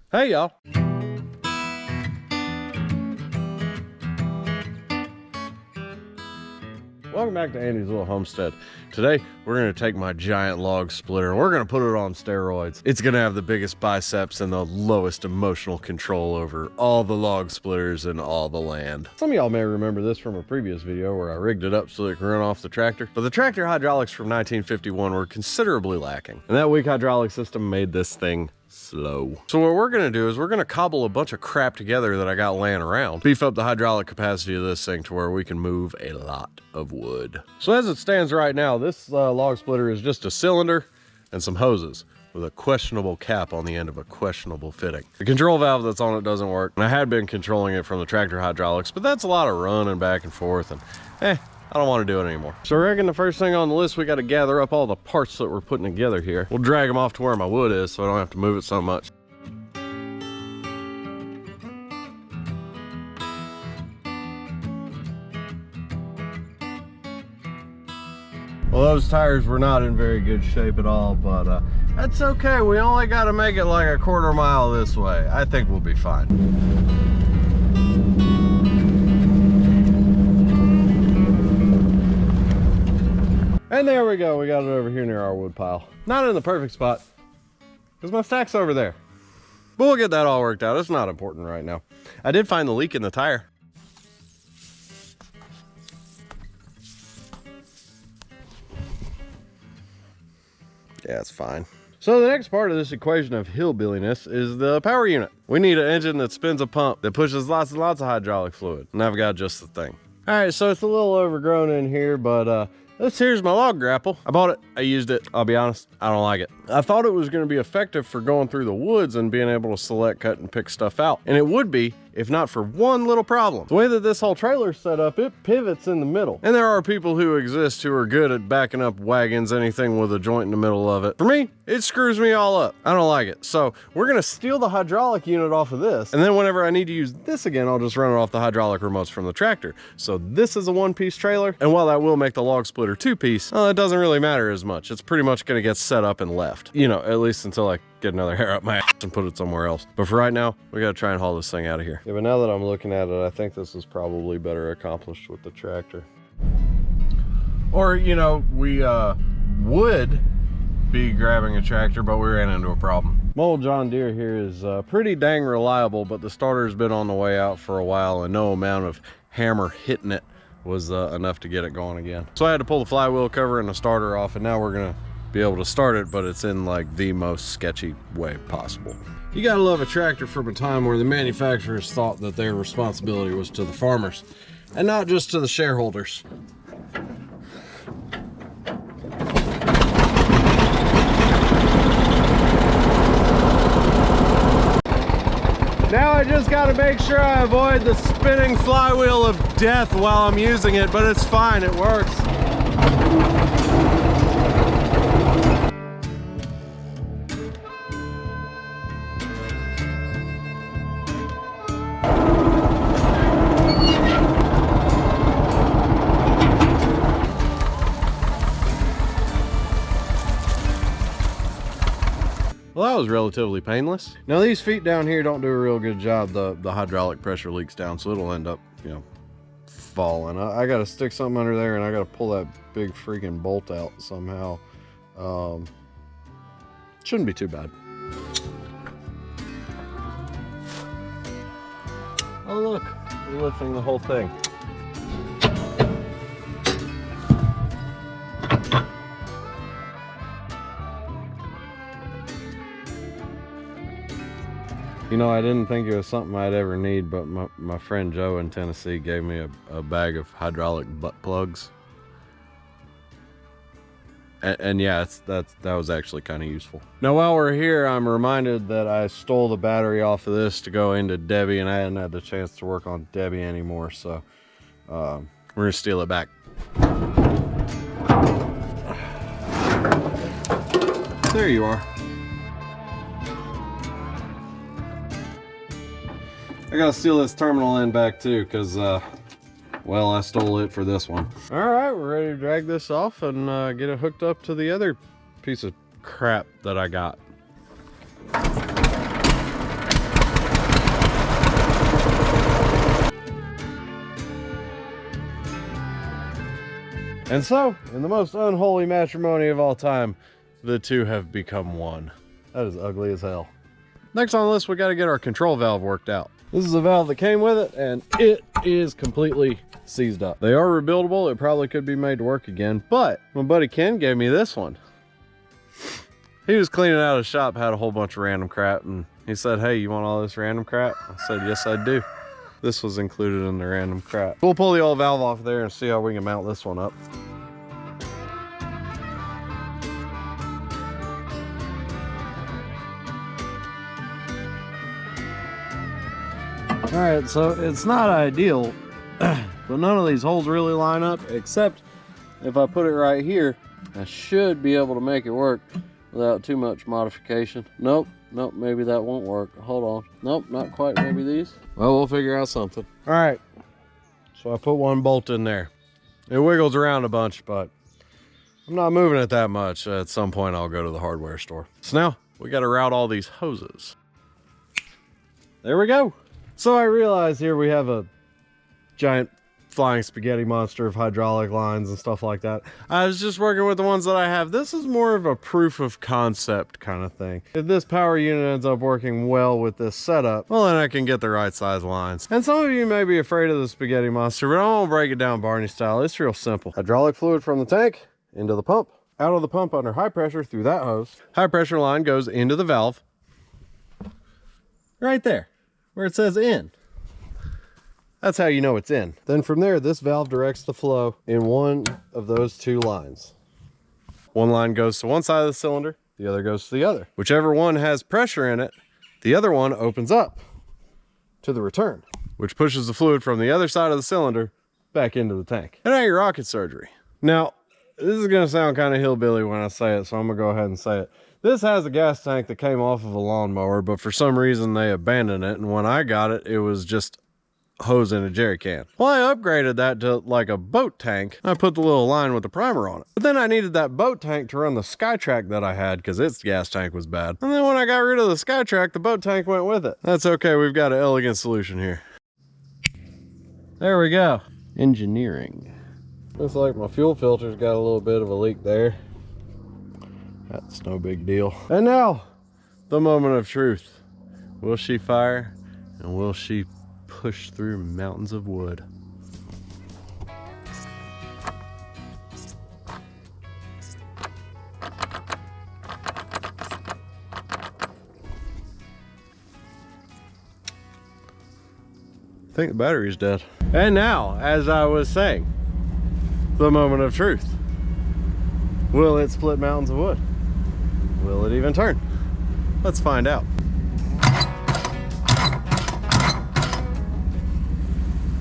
Hey y'all. Welcome back to Andy's Little Homestead. Today, we're gonna take my giant log splitter and we're gonna put it on steroids. It's gonna have the biggest biceps and the lowest emotional control over all the log splitters in all the land. Some of y'all may remember this from a previous video where I rigged it up so it could run off the tractor. But the tractor hydraulics from 1951 were considerably lacking. And that weak hydraulic system made this thing slow. So what we're gonna do is we're gonna cobble a bunch of crap together that I got laying around, beef up the hydraulic capacity of this thing to where we can move a lot of wood. So as it stands right now, this log splitter is just a cylinder and some hoses with a questionable cap on the end of a questionable fitting. The control valve that's on it doesn't work, and I had been controlling it from the tractor hydraulics, but that's a lot of running back and forth, and I don't want to do it anymore. So I reckon the first thing on the list, we got to gather up all the parts that we're putting together here. We'll drag them off to where my wood is so I don't have to move it so much. Well, those tires were not in very good shape at all, but that's okay. We only got to make it like a quarter mile this way. I think we'll be fine. And there we go, we got it over here near our wood pile. Not in the perfect spot, because my stack's over there. But we'll get that all worked out, it's not important right now. I did find the leak in the tire. Yeah, it's fine. So the next part of this equation of hillbilliness is the power unit. We need an engine that spins a pump that pushes lots and lots of hydraulic fluid. And I've got just the thing. All right, so it's a little overgrown in here, but this here's my log grapple. I bought it, I used it. I'll be honest, I don't like it. I thought it was gonna be effective for going through the woods and being able to select, cut, and pick stuff out. And it would be, if not for one little problem. The way that this whole trailer's set up, it pivots in the middle. And there are people who exist who are good at backing up wagons, anything with a joint in the middle of it. For me, it screws me all up. I don't like it. So we're gonna steal the hydraulic unit off of this. And then whenever I need to use this again, I'll just run it off the hydraulic remotes from the tractor. So this is a one-piece trailer. And while that will make the log splitter two-piece, it doesn't really matter as much. It's pretty much gonna get set up and left. You know, at least until I get another hair up my ass and put it somewhere else. But for right now, we gotta try and haul this thing out of here. Yeah, but now that I'm looking at it, I think this is probably better accomplished with the tractor. Or, you know, we would be grabbing a tractor, but we ran into a problem. My old John Deere here is pretty dang reliable, but the starter's been on the way out for a while and no amount of hammer hitting it was enough to get it going again. So I had to pull the flywheel cover and the starter off, and now we're gonna be able to start it, but it's in like the most sketchy way possible. You gotta love a tractor from a time where the manufacturers thought that their responsibility was to the farmers and not just to the shareholders. Now I just gotta make sure I avoid the spinning flywheel of death while I'm using it, but it's fine, it works. Well, that was relatively painless. Now these feet down here don't do a real good job. The hydraulic pressure leaks down, so it'll end up, you know, falling. I gotta stick something under there and I gotta pull that big freaking bolt out somehow. Shouldn't be too bad. Oh look, we're lifting the whole thing. You know, I didn't think it was something I'd ever need, but my friend Joe in Tennessee gave me a bag of hydraulic butt plugs. And yeah, that was actually kind of useful. Now while we're here, I'm reminded that I stole the battery off of this to go into Debbie, and I hadn't had the chance to work on Debbie anymore, so we're gonna steal it back. There you are. I gotta steal this terminal end back too, because well, I stole it for this one. All right, we're ready to drag this off and get it hooked up to the other piece of crap that I got. And so, in the most unholy matrimony of all time, the two have become one. That is ugly as hell. Next on the list, we got to get our control valve worked out. This is a valve that came with it, and it is completely seized up. They are rebuildable. It probably could be made to work again, but my buddy Ken gave me this one. He was cleaning out his shop, had a whole bunch of random crap, and he said, hey, you want all this random crap? I said, yes, I do. This was included in the random crap. We'll pull the old valve off there and see how we can mount this one up. All right, so it's not ideal, but none of these holes really line up, except if I put it right here, I should be able to make it work without too much modification. Nope, maybe that won't work. Hold on. Nope, not quite. Maybe these. Well, we'll figure out something. All right, so I put one bolt in there. It wiggles around a bunch, but I'm not moving it that much. At some point, I'll go to the hardware store. So now we got to route all these hoses. There we go. So I realize here we have a giant flying spaghetti monster of hydraulic lines and stuff like that. I was just working with the ones that I have. This is more of a proof of concept kind of thing. If this power unit ends up working well with this setup, well, then I can get the right size lines. And some of you may be afraid of the spaghetti monster, but I'm gonna break it down Barney style. It's real simple. Hydraulic fluid from the tank into the pump, out of the pump under high pressure through that hose. High pressure line goes into the valve right there where it says in. That's how you know it's in. Then from there, this valve directs the flow in one of those two lines. One line goes to one side of the cylinder, the other goes to the other. Whichever one has pressure in it, the other one opens up to the return, which pushes the fluid from the other side of the cylinder back into the tank. And now your rocket surgery. Now, this is gonna sound kind of hillbilly when I say it, so I'm gonna go ahead and say it. This has a gas tank that came off of a lawnmower, but for some reason they abandoned it, and when I got it, it was just hose in a jerry can. Well, I upgraded that to like a boat tank. I put the little line with the primer on it. But then I needed that boat tank to run the SkyTrack that I had because its gas tank was bad. And then when I got rid of the SkyTrack, the boat tank went with it. That's okay, we've got an elegant solution here. There we go. Engineering. Looks like my fuel filter's got a little bit of a leak there. That's no big deal. And now, the moment of truth. Will she fire and will she push through mountains of wood? I think the battery's dead. And now, as I was saying, the moment of truth. Will it split mountains of wood? Will it even turn? Let's find out.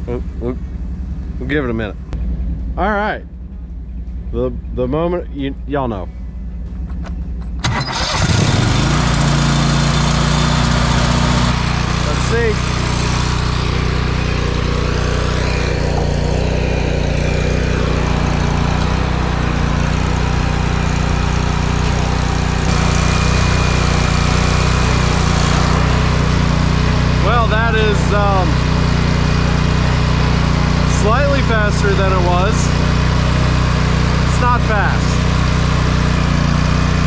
We'll give it a minute. All right, the moment y'all know. Let's see. Well, that is slightly faster than it was. It's not fast,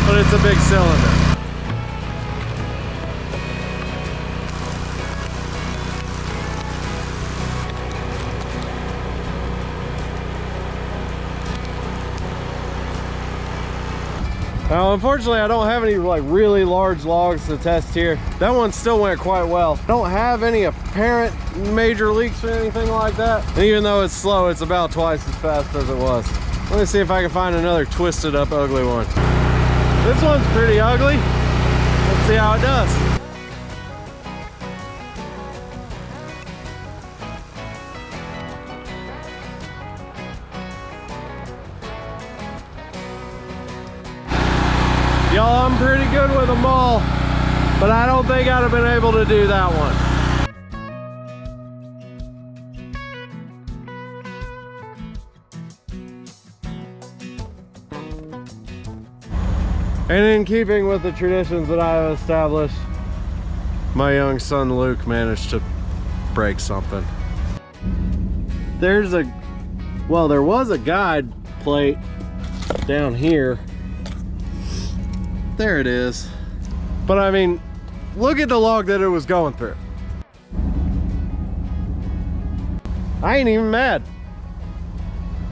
but it's a big cylinder. Now, unfortunately, I don't have any like really large logs to test here. That one still went quite well. I don't have any apparent major leaks or anything like that. And even though it's slow, it's about twice as fast as it was. Let me see if I can find another twisted up ugly one. This one's pretty ugly. Let's see how it does. Y'all, I'm pretty good with them all, but I don't think I'd have been able to do that one. And in keeping with the traditions that I have established, my young son Luke managed to break something. There was a guide plate down here. There it is. But I mean, look at the log that it was going through. I ain't even mad.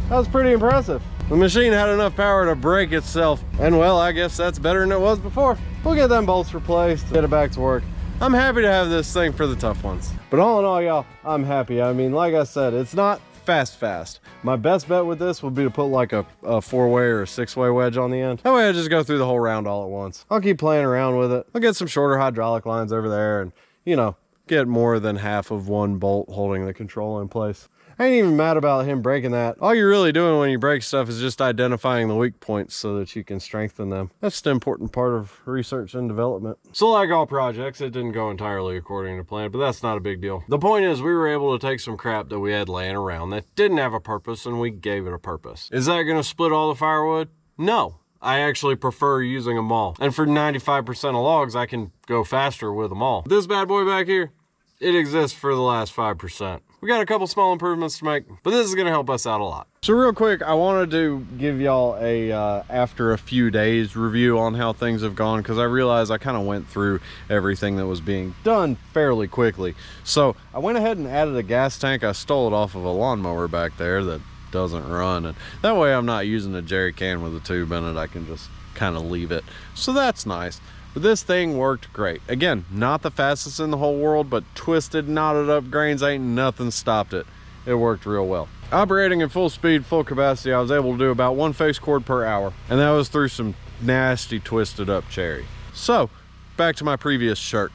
That was pretty impressive. The machine had enough power to break itself, and well, I guess that's better than it was before. We'll get them bolts replaced, get it back to work. I'm happy to have this thing for the tough ones. But all in all, y'all, I'm happy. I mean, like I said, it's not fast. My best bet with this would be to put like a 4-way or a 6-way wedge on the end. That way I just go through the whole round all at once. I'll keep playing around with it. I'll get some shorter hydraulic lines over there and, you know, get more than half of one bolt holding the control in place. I ain't even mad about him breaking that. All you're really doing when you break stuff is just identifying the weak points so that you can strengthen them. That's the important part of research and development. So like all projects, it didn't go entirely according to plan, but that's not a big deal. The point is we were able to take some crap that we had laying around that didn't have a purpose, and we gave it a purpose. Is that gonna split all the firewood? No. I actually prefer using them all. And for 95% of logs, I can go faster with them all. This bad boy back here, it exists for the last 5%. We got a couple small improvements to make, but this is gonna help us out a lot. So real quick, I wanted to give y'all a after a few days review on how things have gone, because I realized I kind of went through everything that was being done fairly quickly. So I went ahead and added a gas tank. I stole it off of a lawnmower back there that doesn't run, and that way I'm not using a jerry can with a tube in it. I can just kind of leave it. So that's nice. But this thing worked great. Again, not the fastest in the whole world, but twisted, knotted up grains, ain't nothing stopped it. It worked real well. Operating at full speed, full capacity, I was able to do about 1 face cord per hour. And that was through some nasty twisted up cherry. So, back to my previous shirt.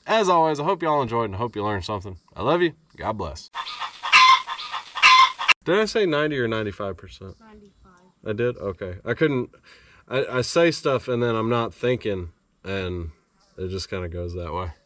As always, I hope y'all enjoyed and I hope you learned something. I love you. God bless. Did I say 90 or 95%? 95. I did? Okay. I couldn't, I say stuff and then I'm not thinking, and it just kind of goes that way.